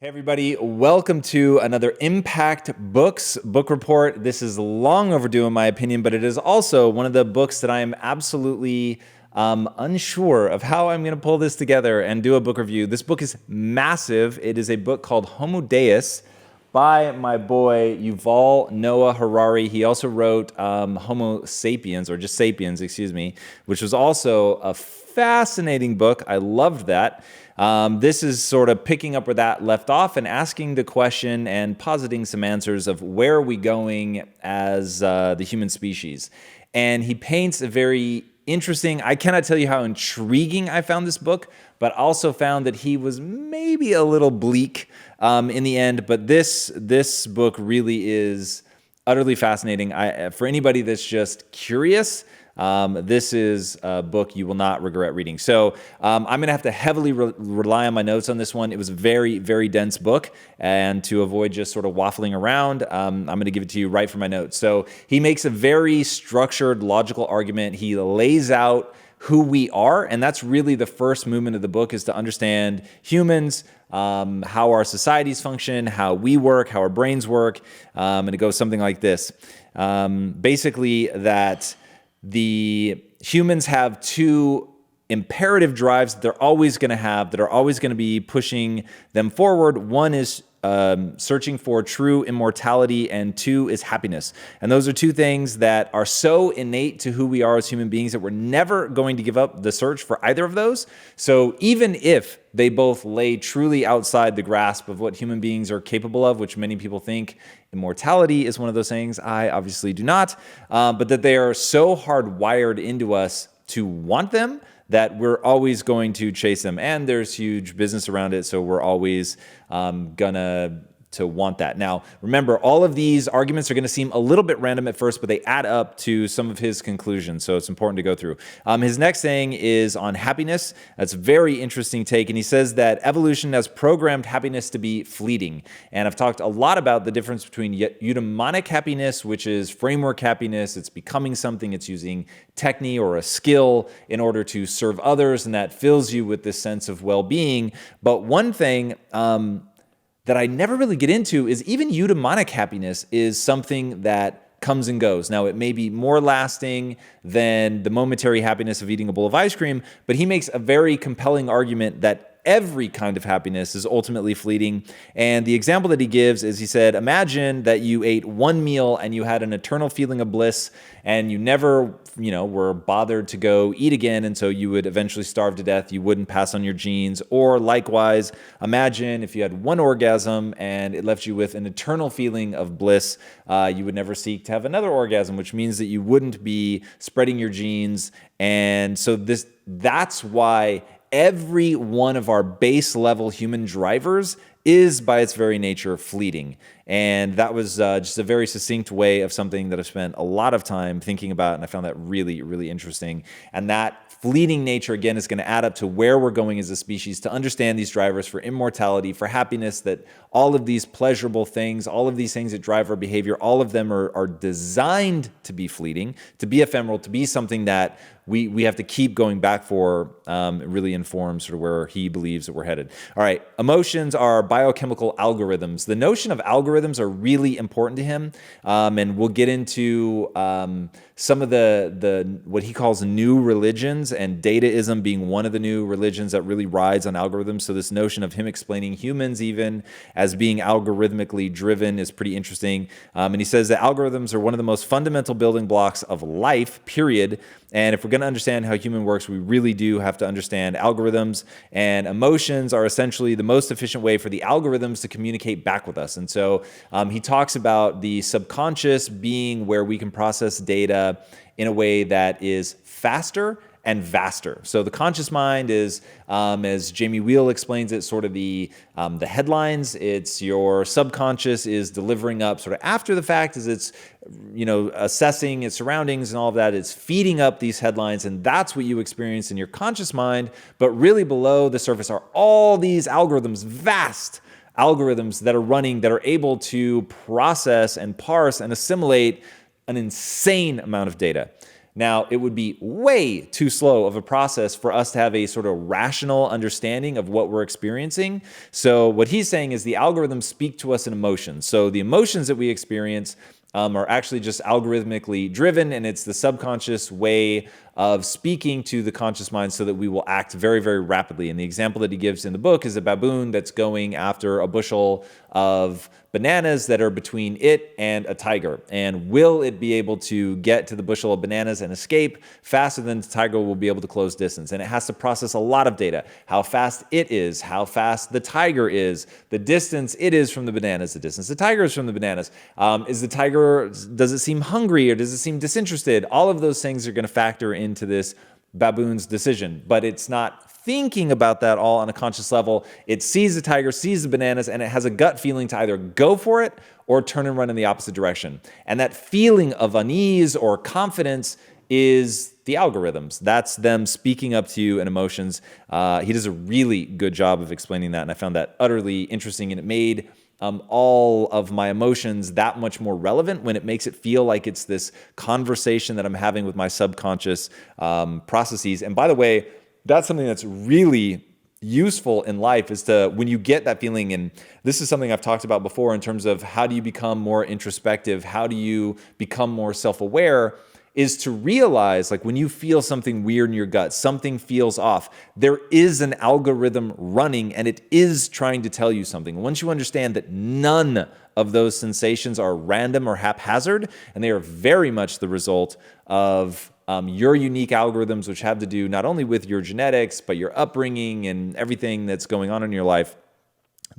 Hey everybody, welcome to another Impact Books book report. This is long overdue in my opinion, but it is also one of the books that I am absolutely unsure of how I'm going to pull this together and do a book review. This book is massive. It is a book called Homo Deus by my boy Yuval Noah Harari. He also wrote Homo Sapiens, or just Sapiens, excuse me, which was also a fascinating book. I loved that. This is sort of picking up where that left off and asking the question and positing some answers of where are we going as the human species. And he paints a very interesting, I cannot tell you how intriguing I found this book, but also found that he was maybe a little bleak in the end. But this book really is utterly fascinating. For anybody that's just curious, this is a book you will not regret reading. So I'm going to have to heavily rely on my notes on this one. It was a very, very dense book. And to avoid just sort of waffling around, I'm going to give it to you right from my notes. So he makes a very structured, logical argument. He lays out who we are. And that's really the first movement of the book, is to understand humans, how our societies function, how we work, how our brains work. And it goes something like this. Basically that the humans have two imperative drives that they're always going to have, that are always going to be pushing them forward. One is searching for true immortality, and two is happiness. And those are two things that are so innate to who we are as human beings that we're never going to give up the search for either of those. So even if they both lay truly outside the grasp of what human beings are capable of, which many people think immortality is one of those things, I obviously do not, but that they are so hardwired into us to want them that we're always going to chase them. And there's huge business around it, so we're always gonna to want that. Now, remember, all of these arguments are going to seem a little bit random at first, but they add up to some of his conclusions, so it's important to go through. His next thing is on happiness. That's a very interesting take, and he says that evolution has programmed happiness to be fleeting. And I've talked a lot about the difference between eudaimonic happiness, which is framework happiness. It's becoming something. It's using technique or a skill in order to serve others, and that fills you with this sense of well-being. But one thing that I never really get into is even eudaimonic happiness is something that comes and goes. Now, it may be more lasting than the momentary happiness of eating a bowl of ice cream, but he makes a very compelling argument that every kind of happiness is ultimately fleeting. And the example that he gives is, he said, imagine that you ate one meal and you had an eternal feeling of bliss, and you never, were bothered to go eat again, and so you would eventually starve to death. You wouldn't pass on your genes. Or likewise, imagine if you had one orgasm and it left you with an eternal feeling of bliss, you would never seek to have another orgasm, which means that you wouldn't be spreading your genes. And so that's why every one of our base level human drivers is by its very nature fleeting. And that was just a very succinct way of something that I've spent a lot of time thinking about, and I found that really, really interesting. And that fleeting nature, again, is going to add up to where we're going as a species, to understand these drivers for immortality, for happiness, that all of these pleasurable things, all of these things that drive our behavior, all of them are designed to be fleeting, to be ephemeral, to be something that we have to keep going back for. It really informs sort of where he believes that we're headed. All right, emotions are biochemical algorithms. The notion of algorithms are really important to him, and we'll get into some of the what he calls new religions, and Dataism being one of the new religions that really rides on algorithms. So this notion of him explaining humans even as being algorithmically driven is pretty interesting. And he says that algorithms are one of the most fundamental building blocks of life, period. And if we're going to understand how human works, we really do have to understand algorithms. And emotions are essentially the most efficient way for the algorithms to communicate back with us. And so he talks about the subconscious being where we can process data in a way that is faster and vaster. So the conscious mind is, as Jamie Wheel explains it, sort of the headlines. It's your subconscious is delivering up sort of after the fact, as it's assessing its surroundings and all of that. It's feeding up these headlines, and that's what you experience in your conscious mind. But really below the surface are all these algorithms, vast algorithms that are running, that are able to process and parse and assimilate an insane amount of data. Now, it would be way too slow of a process for us to have a sort of rational understanding of what we're experiencing. So what he's saying is the algorithms speak to us in emotions. So the emotions that we experience are actually just algorithmically driven, and it's the subconscious way of speaking to the conscious mind so that we will act very, very rapidly. And the example that he gives in the book is a baboon that's going after a bushel of bananas that are between it and a tiger. And will it be able to get to the bushel of bananas and escape faster than the tiger will be able to close distance? And it has to process a lot of data: how fast it is, how fast the tiger is, the distance it is from the bananas, the distance the tiger is from the bananas. Is the tiger, does it seem hungry or does it seem disinterested? All of those things are going to factor into this baboon's decision, but it's not thinking about that all on a conscious level. It sees the tiger, sees the bananas, and it has a gut feeling to either go for it or turn and run in the opposite direction. And that feeling of unease or confidence is the algorithms. That's them speaking up to you in emotions. He does a really good job of explaining that, and I found that utterly interesting, and it made all of my emotions that much more relevant when it makes it feel like it's this conversation that I'm having with my subconscious processes. And by the way, that's something that's really useful in life, is to, when you get that feeling, and this is something I've talked about before in terms of how do you become more introspective, how do you become more self-aware, is to realize, like, when you feel something weird in your gut, something feels off, there is an algorithm running and it is trying to tell you something. Once you understand that none of those sensations are random or haphazard, and they are very much the result of your unique algorithms, which have to do not only with your genetics, but your upbringing and everything that's going on in your life,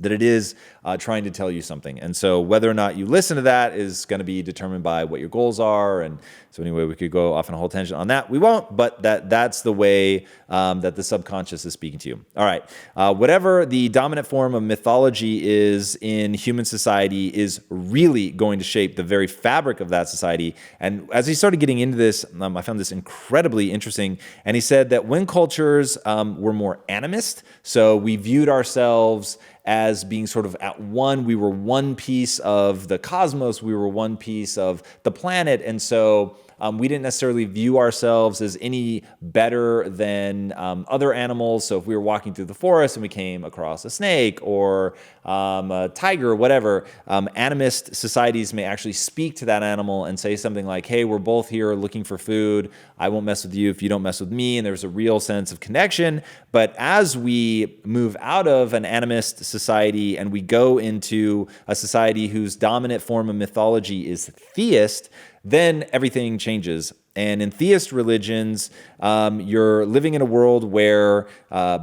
that it is trying to tell you something. And so whether or not you listen to that is going to be determined by what your goals are. And so anyway, we could go off on a whole tangent on that. We won't, but that's the way that the subconscious is speaking to you. All right. Whatever the dominant form of mythology is in human society is really going to shape the very fabric of that society. And as he started getting into this, I found this incredibly interesting. And he said that when cultures were more animist, so we viewed ourselves as being sort of at one, we were one piece of the cosmos, we were one piece of the planet, and so we didn't necessarily view ourselves as any better than other animals. So if we were walking through the forest and we came across a snake or a tiger or whatever, animist societies may actually speak to that animal and say something like, hey, we're both here looking for food. I won't mess with you if you don't mess with me. And there's a real sense of connection. But as we move out of an animist society and we go into a society whose dominant form of mythology is theist, then everything changes. And in theist religions, you're living in a world where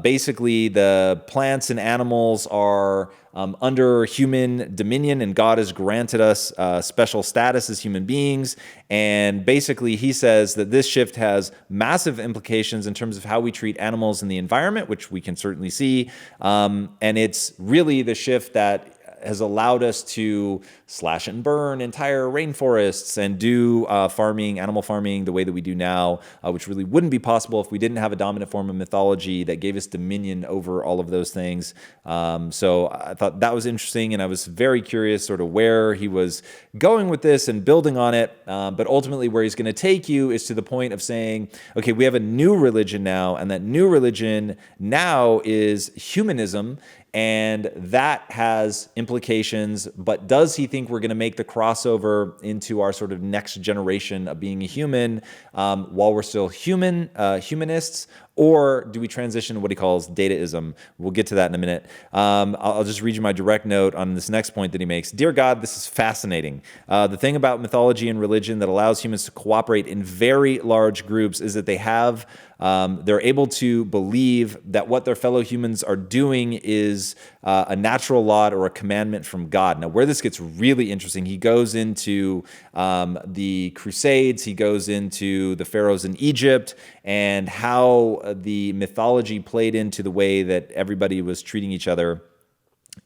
basically the plants and animals are under human dominion, and God has granted us special status as human beings. And basically, he says that this shift has massive implications in terms of how we treat animals and the environment, which we can certainly see. And it's really the shift that has allowed us to slash and burn entire rainforests and do farming, animal farming, the way that we do now, which really wouldn't be possible if we didn't have a dominant form of mythology that gave us dominion over all of those things. So I thought that was interesting, and I was very curious sort of where he was going with this and building on it. But ultimately where he's going to take you is to the point of saying, okay, we have a new religion now, and that new religion now is humanism. And that has implications, but does he think we're going to make the crossover into our sort of next generation of being a human while we're still humanists? Or do we transition to what he calls Dataism? We'll get to that in a minute. I'll just read you my direct note on this next point that he makes. Dear God, this is fascinating. The thing about mythology and religion that allows humans to cooperate in very large groups is that they're able to believe that what their fellow humans are doing is a natural law or a commandment from God. Now, where this gets really interesting, he goes into the Crusades, he goes into the pharaohs in Egypt, and how the mythology played into the way that everybody was treating each other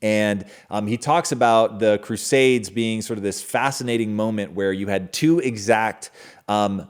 And he talks about the Crusades being sort of this fascinating moment where you had two exact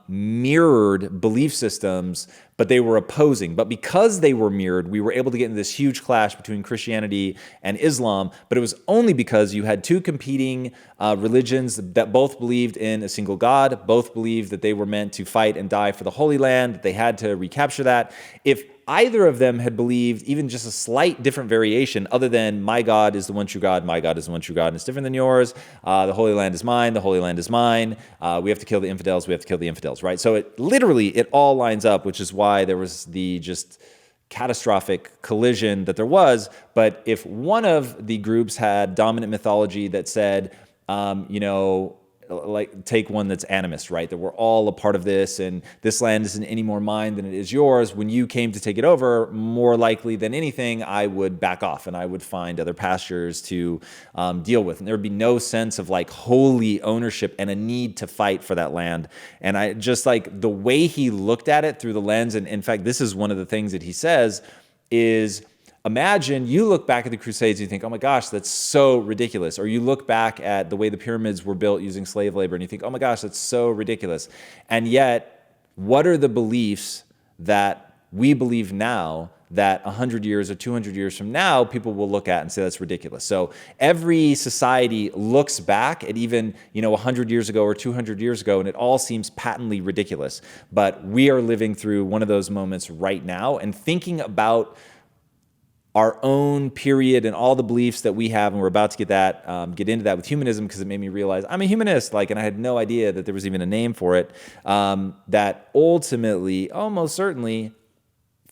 mirrored belief systems, but they were opposing. But because they were mirrored, we were able to get into this huge clash between Christianity and Islam. But it was only because you had two competing religions that both believed in a single God, both believed that they were meant to fight and die for the Holy Land, that they had to recapture that. If either of them had believed even just a slight different variation other than my God is the one true God, my God is the one true God, and it's different than yours. The Holy Land is mine, the Holy Land is mine. We have to kill the infidels, we have to kill the infidels, right? So it all lines up, which is why there was the just catastrophic collision that there was. But if one of the groups had dominant mythology that said, like take one that's animist, right? That we're all a part of this and this land isn't any more mine than it is yours. When you came to take it over, more likely than anything, I would back off and I would find other pastures to deal with. And there would be no sense of like holy ownership and a need to fight for that land. And I just like the way he looked at it through the lens. And in fact, this is one of the things that he says is, imagine you look back at the Crusades and you think, oh my gosh, that's so ridiculous. Or you look back at the way the pyramids were built using slave labor and you think, oh my gosh, that's so ridiculous. And yet, what are the beliefs that we believe now that 100 years or 200 years from now, people will look at and say that's ridiculous? So every society looks back at even 100 years ago or 200 years ago, and it all seems patently ridiculous. But we are living through one of those moments right now and thinking about our own period and all the beliefs that we have, and we're about to get into that with humanism because it made me realize I'm a humanist, and I had no idea that there was even a name for it. That ultimately, almost certainly,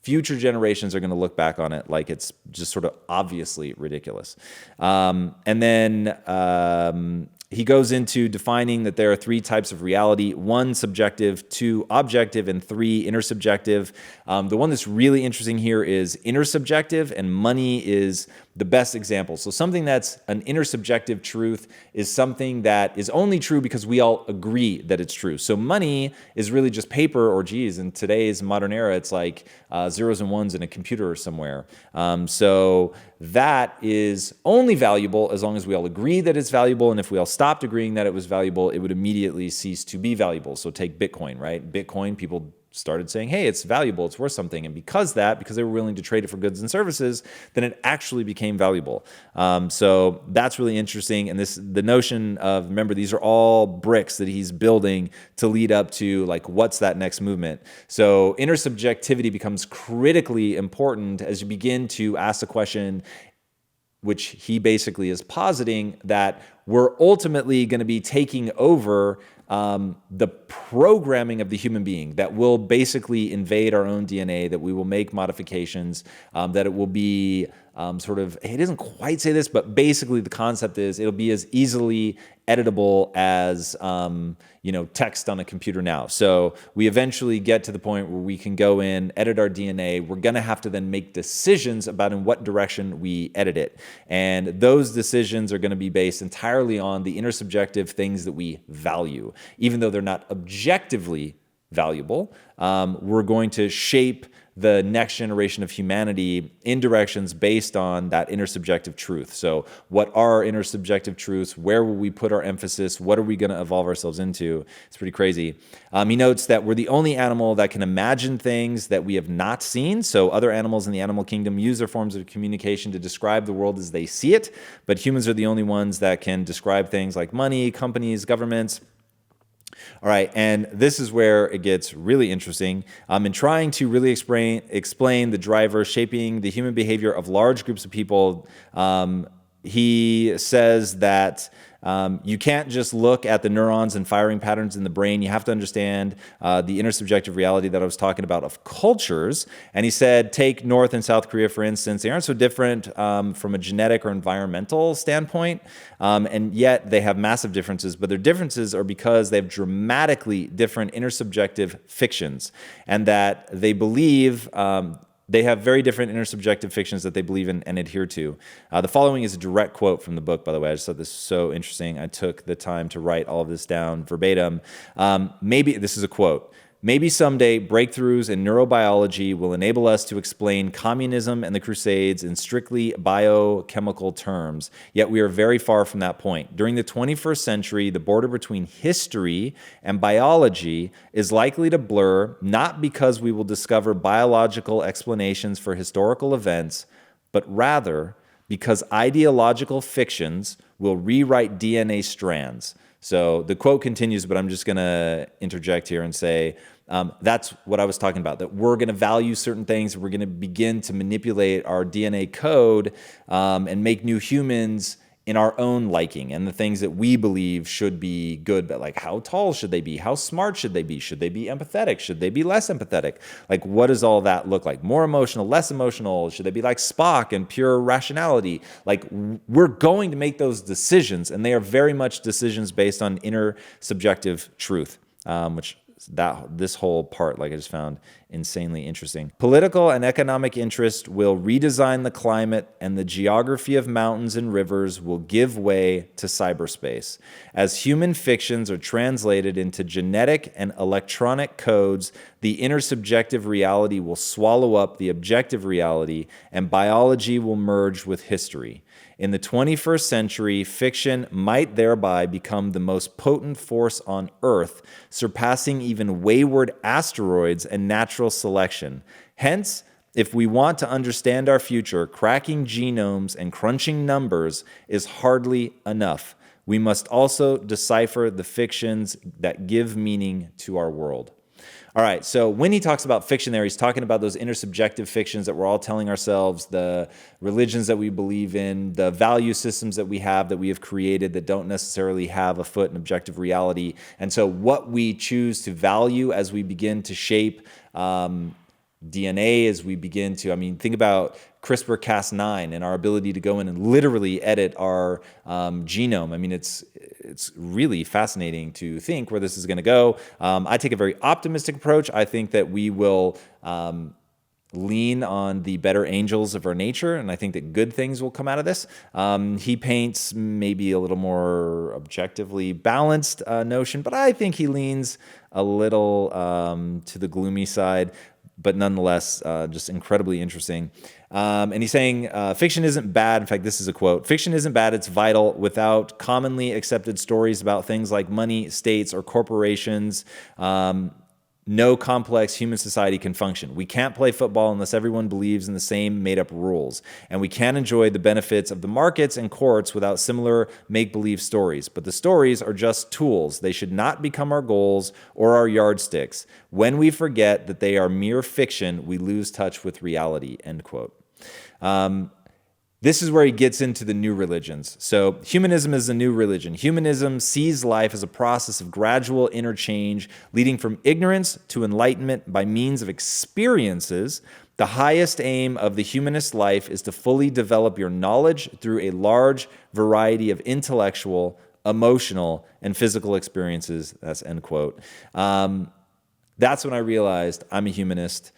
future generations are going to look back on it like it's just sort of obviously ridiculous. And then he goes into defining that there are three types of reality: one, subjective; two, objective; and three, intersubjective. The one that's really interesting here is intersubjective, and money is the best example. So something that's an intersubjective truth is something that is only true because we all agree that it's true. So money is really just paper, or geez, in today's modern era, it's like zeros and ones in a computer somewhere. So that is only valuable as long as we all agree that it's valuable. And if we all stopped agreeing that it was valuable, it would immediately cease to be valuable. So take Bitcoin, right? Bitcoin, people started saying, hey, it's valuable, it's worth something. And because they were willing to trade it for goods and services, then it actually became valuable. So that's really interesting. And the notion of, remember, these are all bricks that he's building to lead up to what's that next movement. So intersubjectivity becomes critically important as you begin to ask the question, which he basically is positing, that we're ultimately going to be taking over the programming of the human being, that will basically invade our own DNA, that we will make modifications, that it will be he doesn't quite say this, but basically the concept is it'll be as easily editable as text on a computer now. So we eventually get to the point where we can go in, edit our DNA. We're going to have to then make decisions about in what direction we edit it. And those decisions are going to be based entirely on the intersubjective things that we value. Even though they're not objectively valuable, we're going to shape the next generation of humanity in directions based on that intersubjective truth. So what are our intersubjective truths? Where will we put our emphasis? What are we going to evolve ourselves into? It's pretty crazy. He notes that we're the only animal that can imagine things that we have not seen. So other animals in the animal kingdom use their forms of communication to describe the world as they see it, but humans are the only ones that can describe things like money, companies, governments. All right, and this is where it gets really interesting. In trying to really explain the drivers shaping the human behavior of large groups of people, he says that you can't just look at the neurons and firing patterns in the brain. You have to understand the intersubjective reality that I was talking about of cultures. And he said, take North and South Korea, for instance. They aren't so different from a genetic or environmental standpoint, and yet they have massive differences. But their differences are because they have dramatically different intersubjective fictions, and that they believe they have very different intersubjective fictions that they believe in and adhere to. The following is a direct quote from the book, by the way. I just thought this was so interesting. I took the time to write all of this down verbatim. Maybe this is a quote. maybe someday breakthroughs in neurobiology will enable us to explain communism and the Crusades in strictly biochemical terms, yet we are very far from that point. During the 21st century, the border between history and biology is likely to blur, not because we will discover biological explanations for historical events, but rather because ideological fictions will rewrite DNA strands. So the quote continues, but I'm just going to interject here and say that's what I was talking about, that we're going to value certain things. We're going to begin to manipulate our DNA code and make new humans in our own liking and the things that we believe should be good. But like, how tall should they be? How smart should they be? Should they be empathetic? Should they be less empathetic? Like, what does all that look like? More emotional, less emotional? Should they be like Spock and pure rationality? Like, we're going to make those decisions, and they are very much decisions based on inner subjective truth, which this whole part, like, I just found insanely interesting. Political and economic interest will redesign the climate, and the geography of mountains and rivers will give way to cyberspace. As human fictions are translated into genetic and electronic codes, the intersubjective reality will swallow up the objective reality, and biology will merge with history. In the 21st century, fiction might thereby become the most potent force on Earth, surpassing even wayward asteroids and natural selection. Hence, if we want to understand our future, cracking genomes and crunching numbers is hardly enough. We must also decipher the fictions that give meaning to our world. All right, so when he talks about fiction there, he's talking about those intersubjective fictions that we're all telling ourselves, the religions that we believe in, the value systems that we have created that don't necessarily have a foot in objective reality. And so what we choose to value as we begin to shape DNA, as we begin to, think about CRISPR-Cas9 and our ability to go in and literally edit our genome. It's really fascinating to think where this is going to go. I take a very optimistic approach. I think that we will lean on the better angels of our nature, and I think that good things will come out of this. He paints maybe a little more objectively balanced notion, but I think he leans a little to the gloomy side, but nonetheless, just incredibly interesting. And he's saying, fiction isn't bad. In fact, this is a quote. Fiction isn't bad, it's vital. Without commonly accepted stories about things like money, states, or corporations, no complex human society can function. We can't play football unless everyone believes in the same made-up rules. And we can't enjoy the benefits of the markets and courts without similar make-believe stories. But the stories are just tools. They should not become our goals or our yardsticks. When we forget that they are mere fiction, we lose touch with reality, end quote. This is where he gets into the new religions. So humanism is a new religion. Humanism sees life as a process of gradual interchange, leading from ignorance to enlightenment by means of experiences. The highest aim of the humanist life is to fully develop your knowledge through a large variety of intellectual, emotional, and physical experiences. That's end quote. That's when I realized I'm a humanist.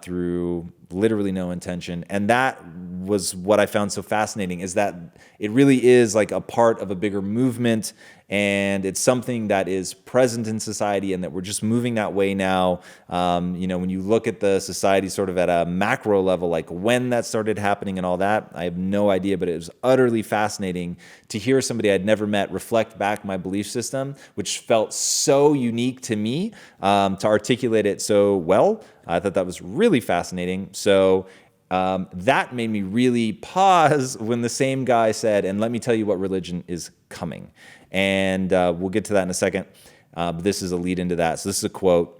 Through literally no intention. And that was what I found so fascinating, is that it really is like a part of a bigger movement, and it's something that is present in society and that we're just moving that way now. When you look at the society sort of at a macro level, like when that started happening and all that, I have no idea, but it was utterly fascinating to hear somebody I'd never met reflect back my belief system, which felt so unique to me, to articulate it so well. I thought that was really fascinating. So that made me really pause when the same guy said, and let me tell you what religion is coming. And we'll get to that in a second. But this is a lead into that. So this is a quote.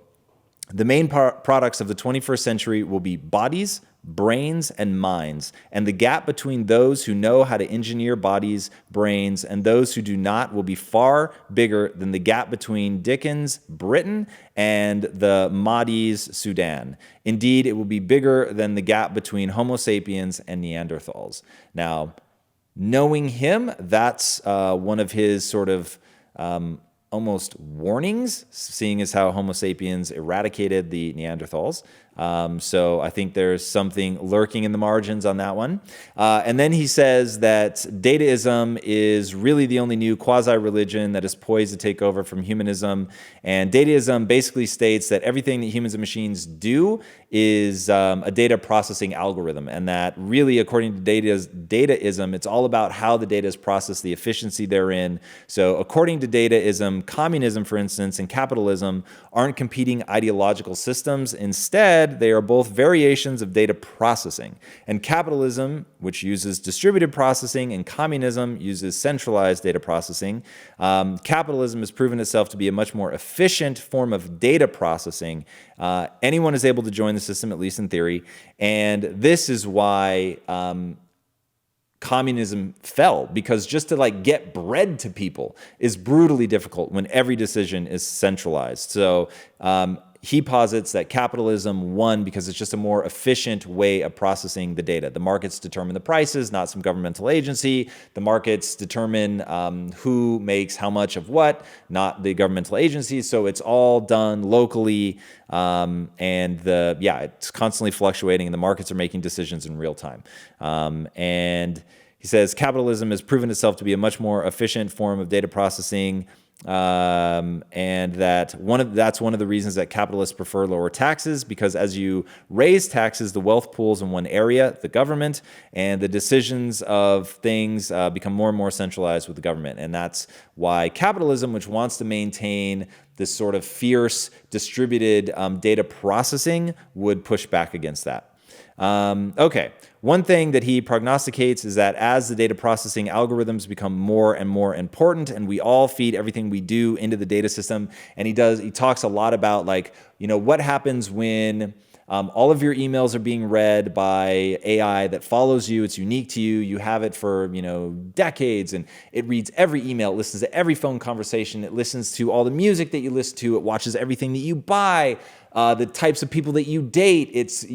The main products of the 21st century will be bodies, brains, and minds, and the gap between those who know how to engineer bodies, brains, and those who do not will be far bigger than the gap between Dickens' Britain and the Mahdi's Sudan. Indeed, it will be bigger than the gap between Homo sapiens and Neanderthals. Now, knowing him, that's one of his sort of almost warnings, seeing as how Homo sapiens eradicated the Neanderthals. So I think there's something lurking in the margins on that one. And then he says that Dataism is really the only new quasi-religion that is poised to take over from humanism. And Dataism basically states that everything that humans and machines do is a data processing algorithm, and that really, according to Dataism, it's all about how the data is processed, the efficiency therein. So according to Dataism, communism, for instance, and capitalism aren't competing ideological systems. Instead, they are both variations of data processing. And capitalism, which uses distributed processing, and communism uses centralized data processing. Capitalism has proven itself to be a much more efficient form of data processing. Anyone is able to join the system, at least in theory. And this is why communism fell, because just to like get bread to people is brutally difficult when every decision is centralized. So he posits that capitalism won because it's just a more efficient way of processing the data. The markets determine the prices, not some governmental agency. The markets determine who makes how much of what, not the governmental agencies. So it's all done locally, and it's constantly fluctuating, and the markets are making decisions in real time. And he says capitalism has proven itself to be a much more efficient form of data processing. And that's one of the reasons that capitalists prefer lower taxes, because as you raise taxes, the wealth pools in one area, the government, and the decisions of things become more and more centralized with the government. And that's why capitalism, which wants to maintain this sort of fierce distributed data processing, would push back against that. Okay. One thing that he prognosticates is that as the data processing algorithms become more and more important, and we all feed everything we do into the data system, and he talks a lot about what happens when all of your emails are being read by AI that follows you. It's unique to you. You have it for decades, and it reads every email. It listens to every phone conversation. It listens to all the music that you listen to. It watches everything that you buy. The types of people that you date. It's,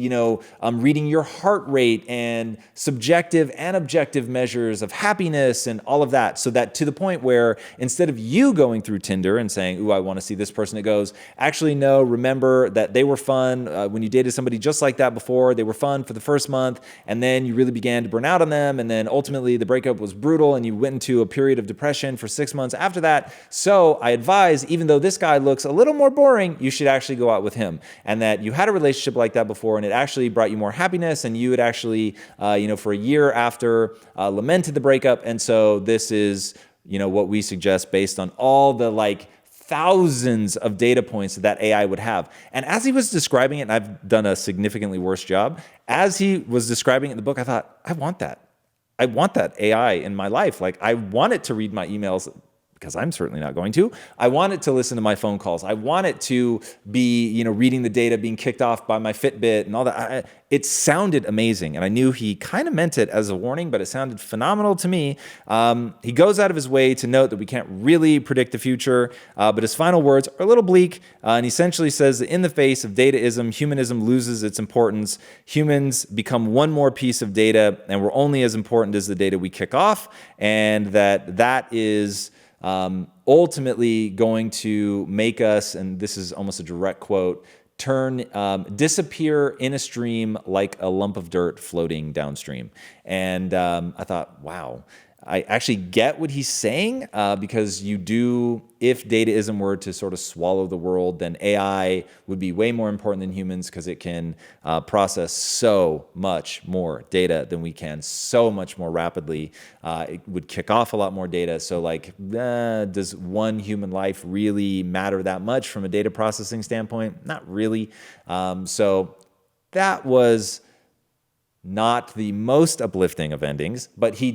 reading your heart rate and subjective and objective measures of happiness and all of that. So that to the point where instead of you going through Tinder and saying, ooh, I want to see this person, it goes, actually, no, remember that they were fun when you dated somebody just like that before. They were fun for the first month, and then you really began to burn out on them. And then ultimately the breakup was brutal, and you went into a period of depression for 6 months after that. So I advise, even though this guy looks a little more boring, you should actually go out with him. And that you had a relationship like that before, and it actually brought you more happiness, and you had actually, for a year after, lamented the breakup. And so this is, what we suggest based on all the thousands of data points that AI would have. And as he was describing it, and I've done a significantly worse job, as he was describing it in the book, I thought, I want that. I want that AI in my life. I want it to read my emails, because I'm certainly not going to. I want it to listen to my phone calls. I want it to be, reading the data being kicked off by my Fitbit and all that. It sounded amazing, and I knew he kind of meant it as a warning, but it sounded phenomenal to me. He goes out of his way to note that we can't really predict the future, but his final words are a little bleak, and he essentially says that in the face of dataism, humanism loses its importance. Humans become one more piece of data, and we're only as important as the data we kick off, and that is ultimately going to make us, and this is almost a direct quote, disappear in a stream like a lump of dirt floating downstream. And I thought, wow, I actually get what he's saying, because if dataism were to sort of swallow the world, then AI would be way more important than humans, because it can process so much more data than we can, so much more rapidly. It would kick off a lot more data. So does one human life really matter that much from a data processing standpoint? Not really. So that was not the most uplifting of endings, but he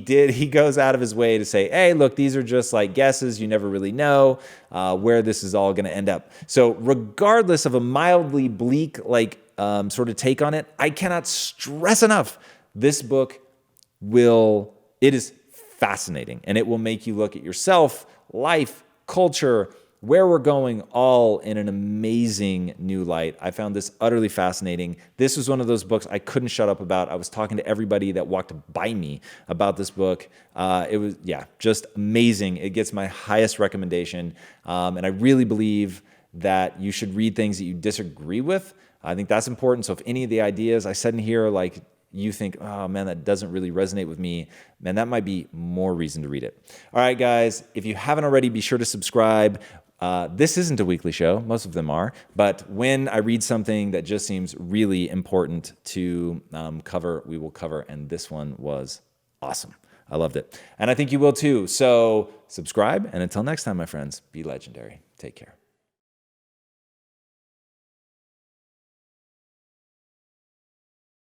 goes out of his way to say, hey, look, these are just guesses. You never really know where this is all going to end up. So regardless of a mildly bleak sort of take on it, I cannot stress enough, this book it is fascinating, and it will make you look at yourself, life, culture, where we're going, all in an amazing new light. I found this utterly fascinating. This was one of those books I couldn't shut up about. I was talking to everybody that walked by me about this book. It was, just amazing. It gets my highest recommendation. And I really believe that you should read things that you disagree with, I think that's important. So if any of the ideas I said in here, like you think, oh man, that doesn't really resonate with me, man, that might be more reason to read it. All right, guys, if you haven't already, be sure to subscribe. This isn't a weekly show. Most of them are. But when I read something that just seems really important to cover, we will cover. And this one was awesome. I loved it. And I think you will too. So subscribe. And until next time, my friends, be legendary. Take care.